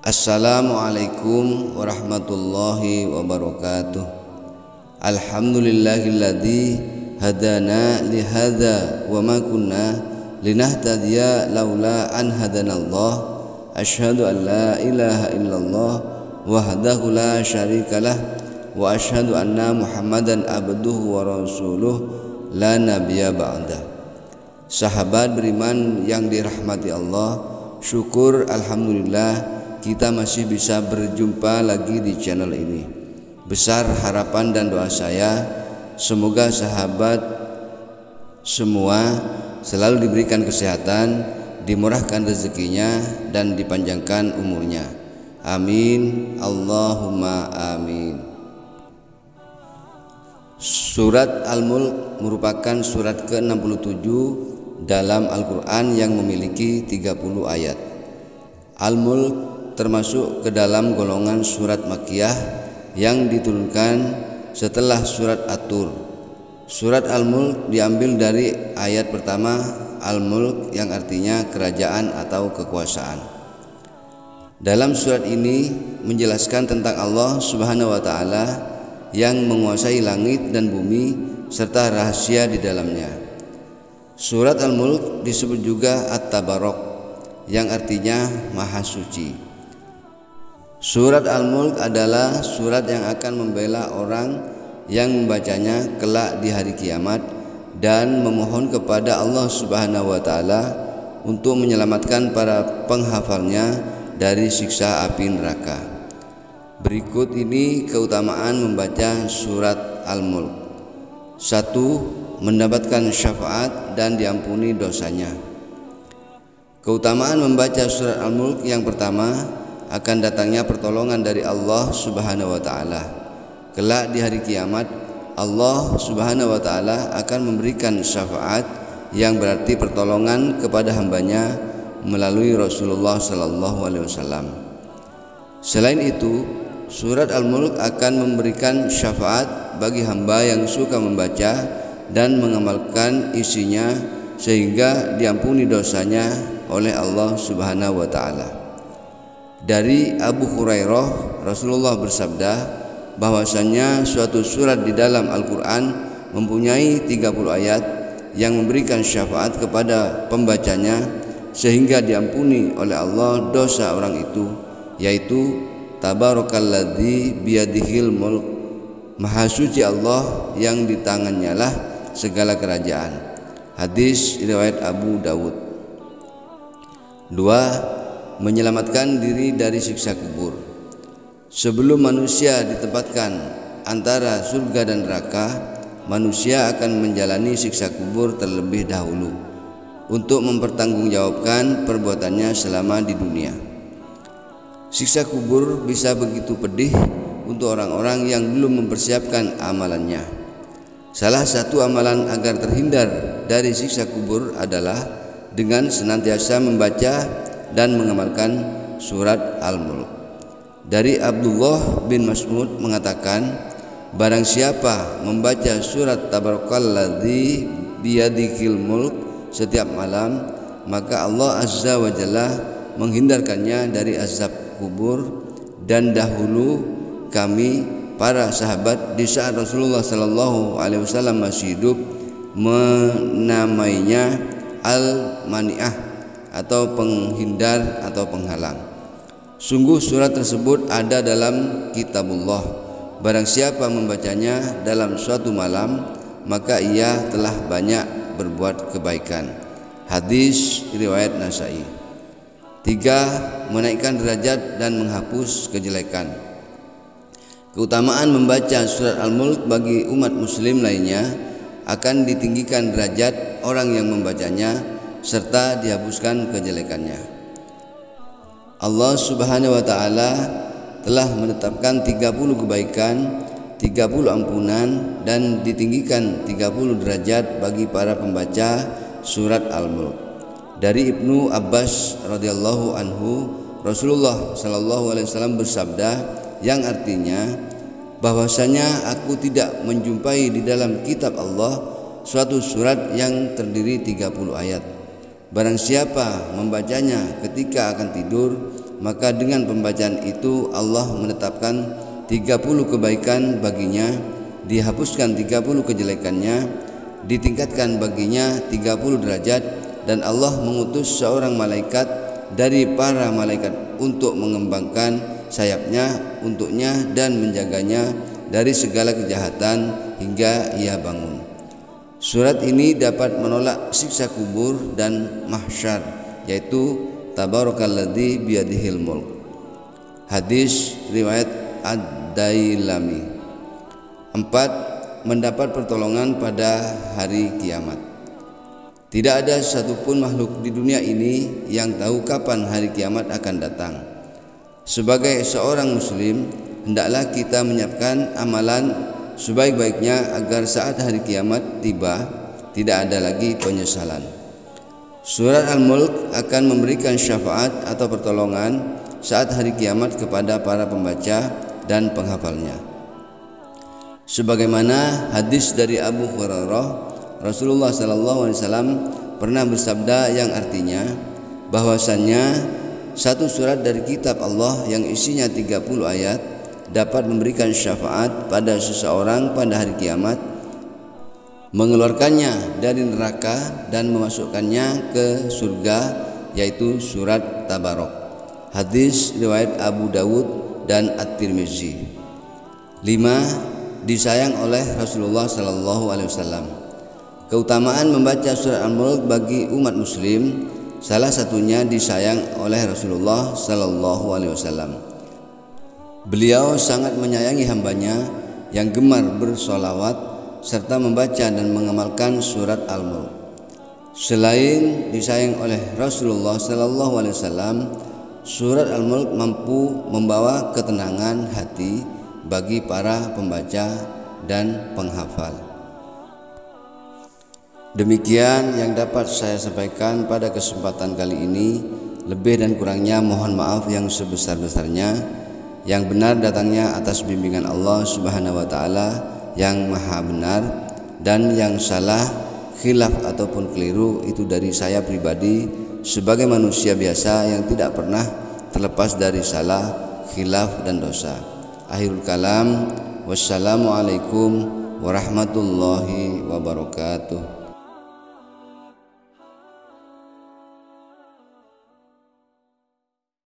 Assalamualaikum warahmatullahi wabarakatuh. Alhamdulillahilladzi hadana li hadza wa ma kunna linahtadiya laula an hadanallah. Asyhadu an la ilaha illallah wahdahu la syarikalah wa asyhadu anna Muhammadan abduhu wa rasuluh la nabiyya ba'dah. Sahabat beriman yang dirahmati Allah, syukur alhamdulillah kita masih bisa berjumpa lagi di channel ini. Besar harapan dan doa saya, semoga sahabat semua selalu diberikan kesehatan, dimurahkan rezekinya, dan dipanjangkan umurnya. Amin, Allahumma amin. Surat Al-Mulk merupakan surat ke-67 dalam Al-Quran yang memiliki 30 ayat. Al-Mulk termasuk ke dalam golongan surat Makkiyah yang diturunkan setelah surat At-Tur. Surat Al-Mulk diambil dari ayat pertama Al-Mulk yang artinya kerajaan atau kekuasaan. Dalam surat ini menjelaskan tentang Allah Subhanahu wa taala yang menguasai langit dan bumi serta rahasia di dalamnya. Surat Al-Mulk disebut juga At-Tabarak yang artinya Maha Suci. Surat Al-Mulk adalah surat yang akan membela orang yang membacanya kelak di hari kiamat dan memohon kepada Allah Subhanahu wa taala untuk menyelamatkan para penghafalnya dari siksa api neraka. Berikut ini keutamaan membaca surat Al-Mulk. 1. Mendapatkan syafaat dan diampuni dosanya. Keutamaan membaca surat Al-Mulk yang pertama, akan datangnya pertolongan dari Allah Subhanahu wa taala. Kelak di hari kiamat, Allah Subhanahu wa taala akan memberikan syafaat yang berarti pertolongan kepada hambanya melalui Rasulullah sallallahu alaihi wasallam. Selain itu, surat Al-Mulk akan memberikan syafaat bagi hamba yang suka membaca dan mengamalkan isinya sehingga diampuni dosanya oleh Allah Subhanahu wa taala. Dari Abu Hurairah, Rasulullah bersabda bahwasanya suatu surat di dalam Al-Quran mempunyai 30 ayat yang memberikan syafaat kepada pembacanya sehingga diampuni oleh Allah dosa orang itu, yaitu Tabarakalladzi biyadihil mulk, Maha suci Allah yang di tangannya lah segala kerajaan. Hadis riwayat Abu Dawud. 2. Menyelamatkan diri dari siksa kubur. Sebelum manusia ditempatkan antara surga dan neraka, manusia akan menjalani siksa kubur terlebih dahulu untuk mempertanggungjawabkan perbuatannya selama di dunia. Siksa kubur bisa begitu pedih untuk orang-orang yang belum mempersiapkan amalannya. Salah satu amalan agar terhindar dari siksa kubur adalah dengan senantiasa membaca dan mengamalkan surat Al-Mulk. Dari Abdullah bin Mas'ud mengatakan, barang siapa membaca surat Tabarakalladzi biyadihil mulk setiap malam, maka Allah Azza wa Jalla menghindarkannya dari azab kubur. Dan dahulu kami para sahabat di saat Rasulullah sallallahu alaihi wasallam masih hidup menamainya Al-Mani'ah atau penghindar atau penghalang. Sungguh surat tersebut ada dalam kitabullah. Barang siapa membacanya dalam suatu malam, maka ia telah banyak berbuat kebaikan. Hadis riwayat Nasai. 3. Menaikkan derajat dan menghapus kejelekan. Keutamaan membaca surat Al-Mulk bagi umat muslim lainnya akan ditinggikan derajat orang yang membacanya serta dihapuskan kejelekannya. Allah Subhanahu wa taala telah menetapkan 30 kebaikan, 30 ampunan, dan ditinggikan 30 derajat bagi para pembaca surat Al-Mulk. Dari Ibnu Abbas radhiyallahu anhu, Rasulullah sallallahu alaihi wasallam bersabda yang artinya bahwasanya aku tidak menjumpai di dalam kitab Allah suatu surat yang terdiri 30 ayat. Barang siapa membacanya ketika akan tidur, maka dengan pembacaan itu Allah menetapkan 30 kebaikan baginya, dihapuskan 30 kejelekannya, ditingkatkan baginya 30 derajat, dan Allah mengutus seorang malaikat dari para malaikat untuk mengembangkan sayapnya untuknya dan menjaganya dari segala kejahatan hingga ia bangun. Surat ini dapat menolak siksa kubur dan mahsyar, yaitu Tabarakalladzi biyadihil mulk. Hadis riwayat Ad-Dailami. 4. Mendapat pertolongan pada hari kiamat. Tidak ada satupun makhluk di dunia ini yang tahu kapan hari kiamat akan datang. Sebagai seorang muslim, hendaklah kita menyiapkan amalan sebaik-baiknya agar saat hari kiamat tiba tidak ada lagi penyesalan. Surat Al-Mulk akan memberikan syafaat atau pertolongan saat hari kiamat kepada para pembaca dan penghafalnya. Sebagaimana hadis dari Abu Hurairah, Rasulullah SAW pernah bersabda yang artinya bahwasannya satu surat dari kitab Allah yang isinya 30 ayat dapat memberikan syafaat pada seseorang pada hari kiamat, mengeluarkannya dari neraka dan memasukkannya ke surga, yaitu surat Tabarok. Hadis riwayat Abu Dawud dan At-Tirmizi. 5. Disayang oleh Rasulullah SAW. Keutamaan membaca surat Al-Mulk bagi umat muslim, salah satunya disayang oleh Rasulullah SAW. Beliau sangat menyayangi hambanya yang gemar bersolawat serta membaca dan mengamalkan surat Al-Mulk. Selain disayang oleh Rasulullah SAW, surat Al-Mulk mampu membawa ketenangan hati bagi para pembaca dan penghafal. Demikian yang dapat saya sampaikan pada kesempatan kali ini. Lebih dan kurangnya mohon maaf yang sebesar-besarnya. Yang benar datangnya atas bimbingan Allah Subhanahu wa taala yang maha benar, dan yang salah, khilaf ataupun keliru itu dari saya pribadi sebagai manusia biasa yang tidak pernah terlepas dari salah, khilaf dan dosa. Akhirul kalam, wassalamualaikum warahmatullahi wabarakatuh.